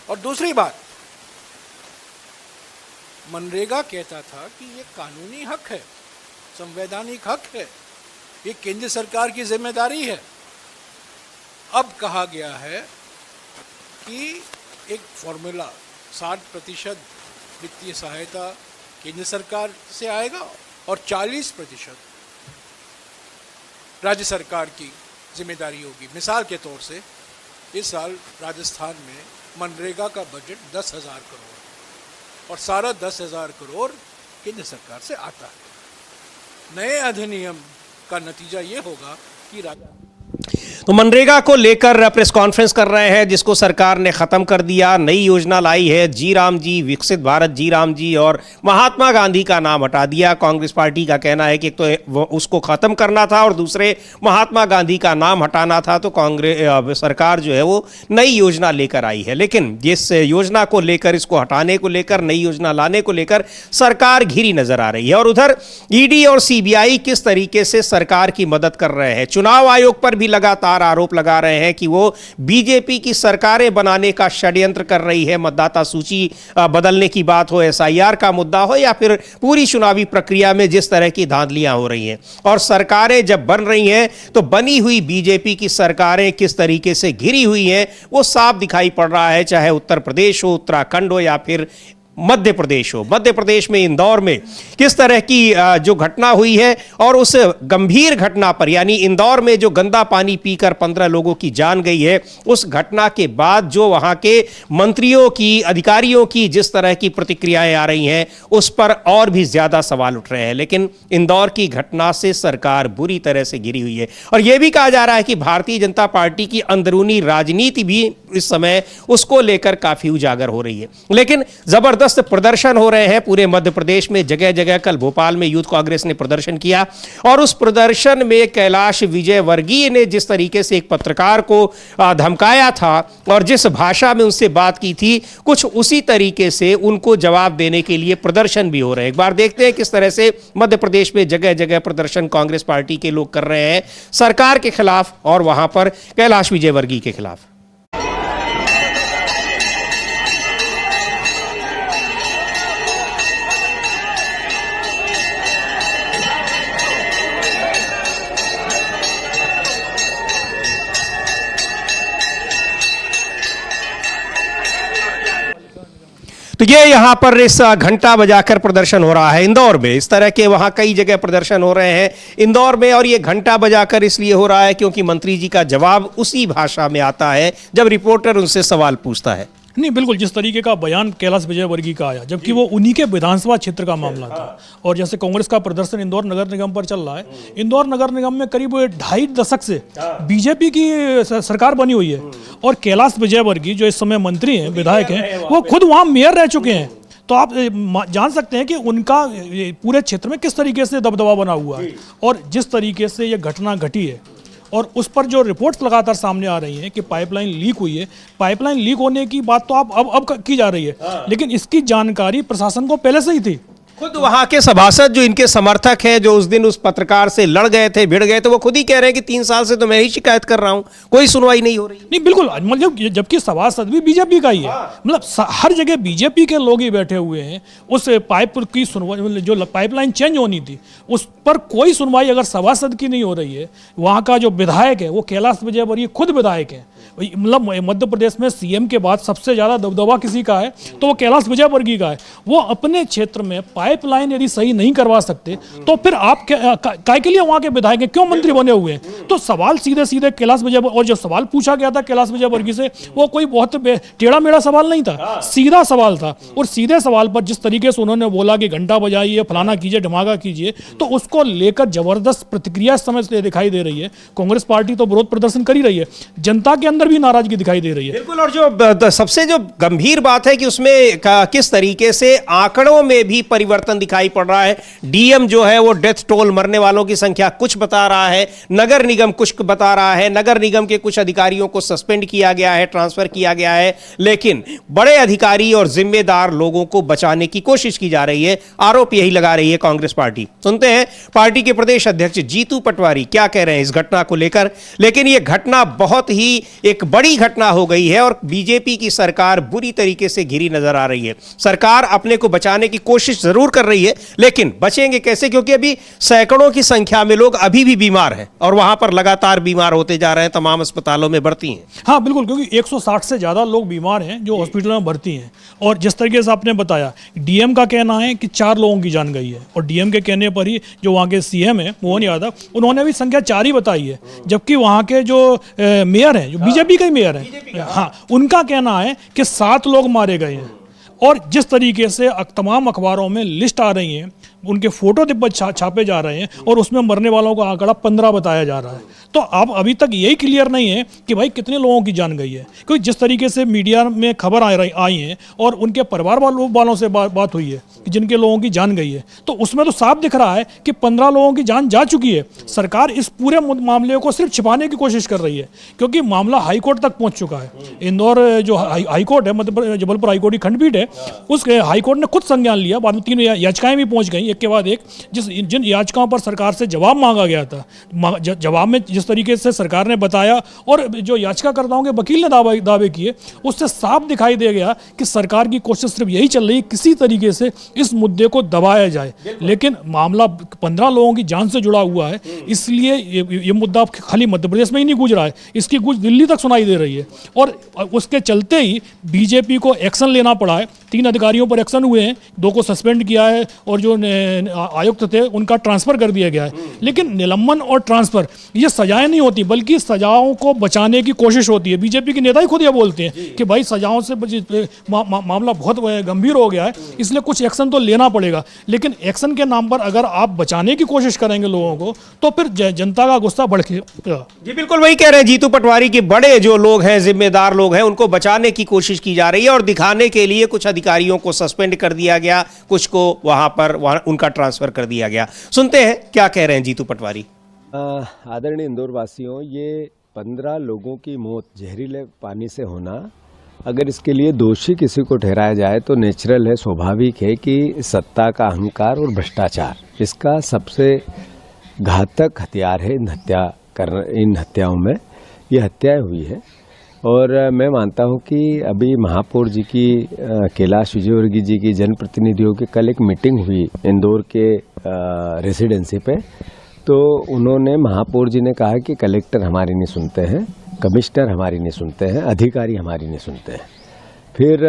और दूसरी बात, मनरेगा कहता था कि ये कानूनी हक है, संवैधानिक हक है, ये केंद्र सरकार की जिम्मेदारी है। अब कहा गया है कि एक फॉर्मूला 60% वित्तीय सहायता केंद्र सरकार से आएगा और 40% राज्य सरकार की जिम्मेदारी होगी। मिसाल के तौर से इस साल राजस्थान में मनरेगा का बजट 10,000 करोड़ और सारा 10,000 करोड़ केंद्र सरकार से आता है। नए अधिनियम का नतीजा ये होगा कि तो मनरेगा को लेकर प्रेस कॉन्फ्रेंस कर रहे हैं, जिसको सरकार ने खत्म कर दिया। नई योजना लाई है, जी राम जी, विकसित भारत जी राम जी, और महात्मा गांधी का नाम हटा दिया। कांग्रेस पार्टी का कहना है कि एक तो उसको खत्म करना था और दूसरे महात्मा गांधी का नाम हटाना था। तो कांग्रेस सरकार जो है वो नई योजना लेकर आई है, लेकिन जिस योजना को लेकर, इसको हटाने को लेकर, नई योजना लाने को लेकर सरकार घिरी नजर आ रही है। और उधर ईडी और सीबीआई किस तरीके से सरकार की मदद कर रहे हैं। चुनाव आयोग पर भी लगातार आरोप लगा रहे हैं कि वो बीजेपी की सरकारें बनाने का षड्यंत्र कर रही है। मतदाता सूची बदलने की बात हो, एसआईआर का मुद्दा हो, या फिर पूरी चुनावी प्रक्रिया में जिस तरह की धांधलियां हो रही हैं। और सरकारें जब बन रही हैं तो बनी हुई बीजेपी की सरकारें किस तरीके से घिरी हुई हैं वो साफ दिखाई पड़ रहा है, चाहे उत्तर प्रदेश हो, उत्तराखंड हो, या फिर मध्य प्रदेश हो। मध्य प्रदेश में इंदौर में किस तरह की जो घटना हुई है, और उस गंभीर घटना पर, यानी इंदौर में जो गंदा पानी पीकर 15 लोगों की जान गई है, उस घटना के बाद जो वहां के मंत्रियों की, अधिकारियों की जिस तरह की प्रतिक्रियाएं आ रही हैं, उस पर और भी ज्यादा सवाल उठ रहे हैं। लेकिन इंदौर की घटना से सरकार बुरी तरह से घिरी हुई है, और यह भी कहा जा रहा है कि भारतीय जनता पार्टी की अंदरूनी राजनीति भी इस समय उसको लेकर काफी उजागर हो रही है। लेकिन जबरदस्त प्रदर्शन हो रहे हैं पूरे मध्य प्रदेश में, जगह जगह। कल भोपाल में यूथ कांग्रेस ने प्रदर्शन किया, और उस प्रदर्शन में कैलाश विजयवर्गीय ने जिस तरीके से एक पत्रकार को धमकाया था और जिस भाषा में उनसे बात की थी, कुछ उसी तरीके से उनको जवाब देने के लिए प्रदर्शन भी हो रहे हैं। एक बार देखते हैं किस तरह से मध्य प्रदेश में जगह जगह प्रदर्शन कांग्रेस पार्टी के लोग कर रहे हैं सरकार के खिलाफ, और वहां पर कैलाश विजयवर्गीय के खिलाफ। तो ये यहाँ पर इस घंटा बजाकर प्रदर्शन हो रहा है इंदौर में। इस तरह के वहाँ कई जगह प्रदर्शन हो रहे हैं इंदौर में, और ये घंटा बजाकर इसलिए हो रहा है क्योंकि मंत्री जी का जवाब उसी भाषा में आता है जब रिपोर्टर उनसे सवाल पूछता है। नहीं, बिल्कुल जिस तरीके का बयान कैलाश विजयवर्गीय का आया, जबकि वो उन्हीं के विधानसभा क्षेत्र का मामला था। और जैसे कांग्रेस का प्रदर्शन इंदौर नगर निगम पर चल रहा है, इंदौर नगर निगम में करीब 2.5 दशक से बीजेपी की सरकार बनी हुई है, और कैलाश विजयवर्गीय जो इस समय मंत्री हैं, विधायक हैं, वो खुद वहाँ मेयर रह चुके हैं। तो आप जान सकते हैं कि उनका पूरे क्षेत्र में किस तरीके से दबदबा बना हुआ है। और जिस तरीके से ये घटना घटी है, और उस पर जो रिपोर्ट्स लगातार सामने आ रही हैं कि पाइपलाइन लीक हुई है, पाइपलाइन लीक होने की बात तो अब की जा रही है, लेकिन इसकी जानकारी प्रशासन को पहले से ही थी। खुद वहां के सभासद जो इनके समर्थक हैं, जो उस दिन उस पत्रकार से लड़ गए थे, भिड़ गए थे, वो खुद ही कह रहे हैं कि 3 साल से तो मैं ही शिकायत कर रहा हूं, कोई सुनवाई नहीं हो रही। नहीं, बिल्कुल, मतलब जबकि सभासद भी बीजेपी का ही है। मतलब हर जगह बीजेपी के लोग ही बैठे हुए हैं। उस पाइप की सुनवाई, जो पाइपलाइन चेंज होनी थी, उस पर कोई सुनवाई अगर सभासद की नहीं हो रही है। वहाँ का जो विधायक है वो कैलाश विजयवर्गीय खुद विधायक है। मतलब मध्य प्रदेश में सीएम के बाद सबसे ज्यादा दबदबा किसी का है तो वो कैलाश विजयवर्गीय का है। वो अपने क्षेत्र में पाइपलाइन यदि सही नहीं करवा सकते तो फिर आप काय के लिए वहां के विधायक हैं, क्यों मंत्री बने हुए हैं? तो सवाल सीधे सीधे कैलाश विजयवर्गीय, और जो सवाल पूछा गया था कैलाश विजयवर्गीय से, वो कोई बहुत टेढ़ा मेढ़ा सवाल नहीं था, सीधा सवाल था। और सीधे सवाल पर जिस तरीके से उन्होंने बोला कि घंटा बजाइए, फलाना कीजिए, ढमाका कीजिए, तो उसको लेकर जबरदस्त प्रतिक्रिया इस समय दिखाई दे रही है। कांग्रेस पार्टी तो विरोध प्रदर्शन कर ही रही है, जनता के अंदर भी नाराजगी दिखाई दे रही है। बिल्कुल, और जो सबसे जो गंभीर बात है कि उसमें किस तरीके से आंकड़ों में भी परिवर्तन दिखाई पड़ रहा है। डीएम जो है वो डेथ टोल, मरने वालों की संख्या कुछ बता रहा है, नगर निगम कुछ बता रहा है, नगर निगम के कुछ अधिकारियों को सस्पेंड किया गया है, ट्रांसफर किया गया है, लेकिन बड़े अधिकारी और जिम्मेदार लोगों को बचाने की कोशिश की जा रही है। आरोप यही लगा रही है कांग्रेस पार्टी। सुनते हैं पार्टी के प्रदेश अध्यक्ष जीतू पटवारी क्या कह रहे हैं इस घटना को लेकर। लेकिन यह घटना बहुत ही एक बड़ी घटना हो गई है और बीजेपी की सरकार बुरी तरीके से घिरी नजर आ रही है। सरकार अपने को बचाने की कोशिश जरूर कर रही है, लेकिन बचेंगे कैसे, क्योंकि अभी सैकड़ों की संख्या में लोग अभी भी बीमार हैं और वहां पर लगातार बीमार होते जा रहे हैं, तमाम अस्पतालों में भर्ती हैं। हाँ बिल्कुल, क्योंकि 160 से ज़्यादा लोग बीमार हैं जो हॉस्पिटल में भर्ती हैं। और जिस तरीके से आपने बताया, डीएम का कहना है कि 4 लोगों की जान गई है, और डीएम के कहने पर ही जो वहाँ के सीएम है मोहन यादव, उन्होंने भी संख्या 4 ही बताई है। जबकि वहाँ के जो मेयर हैं, जो बीजेपी का ही मेयर है, हाँ, उनका कहना है कि 7 लोग मारे गए हैं। और जिस तरीके से तमाम अखबारों में लिस्ट आ रही हैं, उनके फोटो छापे जा रहे हैं और उसमें मरने वालों का आंकड़ा 15 बताया जा रहा है। तो अब अभी तक यही क्लियर नहीं है कि भाई कितने लोगों की जान गई है, क्योंकि जिस तरीके से मीडिया में खबर आई हैं और उनके परिवार वालों से बात हुई है कि जिनके लोगों की जान गई है, तो उसमें तो साफ दिख रहा है कि 15 लोगों की जान जा चुकी है। सरकार इस पूरे मामले को सिर्फ छिपाने की कोशिश कर रही है, क्योंकि मामला हाईकोर्ट तक पहुंच चुका है। इंदौर जो हाईकोर्ट है, मतलब जबलपुर हाईकोर्ट की खंडपीठ है, उस हाईकोर्ट ने खुद संज्ञान लिया। बाद में 3 याचिकाएं भी पहुंच गई, एक के बाद एक। जिन याचिकाओं पर सरकार से जवाब मांगा गया था, जवाब में जिस तरीके से सरकार ने बताया और जो याचिकाकर्ताओं के वकील ने दावे किए, उससे साफ दिखाई दे गया कि सरकार की कोशिश सिर्फ यही चल रही है किसी तरीके से इस मुद्दे को दबाया जाए। लेकिन मामला 15 लोगों की जान से जुड़ा हुआ है, इसलिए ये मुद्दा खाली मध्य प्रदेश में ही नहीं गूंज रहा है, इसकी गूंज दिल्ली तक सुनाई दे रही है। और उसके चलते ही बीजेपी को एक्शन लेना पड़ा है। 3 अधिकारियों पर एक्शन हुए हैं, 2 को सस्पेंड किया है और जो आयुक्त थे उनका ट्रांसफर कर दिया गया है। लेकिन निलंबन और ट्रांसफर ये सजाएं नहीं होती, बल्कि सजाओं को बचाने की कोशिश होती है। बीजेपी के नेता ही खुद ये बोलते हैं कि भाई सजाओं से मामला बहुत गंभीर हो गया है, इसलिए कुछ एक्शन तो लेना पड़ेगा। लेकिन एक्शन के नाम पर अगर आप बचाने की कोशिश करेंगे लोगों को, तो फिर जनता का गुस्सा भड़केगा। जी बिल्कुल वही कह रहे हैं जीतू पटवारी की, बड़े जो लोग हैं, जिम्मेदार लोग हैं, उनको बचाने की कोशिश की जा रही है और दिखाने के लिए कुछ अधिकारियों को सस्पेंड कर दिया गया, कुछ को वहां उनका ट्रांसफर कर दिया गया। सुनते हैं क्या कह रहे हैं जीतू पटवारी। आदरणीय इंदौर वासियों, ये 15 लोगों की मौत जहरीले पानी से होना, अगर इसके लिए दोषी किसी को ठहराया जाए तो नेचुरल है, स्वाभाविक है कि सत्ता का अहंकार और भ्रष्टाचार इसका सबसे घातक हथियार है। इन हत्याओं में ये हत्याएं हुई है। और मैं मानता हूं कि अभी महापौर जी की, कैलाश विजयवर्गीय जी की जनप्रतिनिधियों की कल एक मीटिंग हुई इंदौर के रेसिडेंसी पे, तो उन्होंने, महापौर जी ने कहा कि कलेक्टर हमारी नहीं सुनते हैं, कमिश्नर हमारी नहीं सुनते हैं, अधिकारी हमारी नहीं सुनते हैं। फिर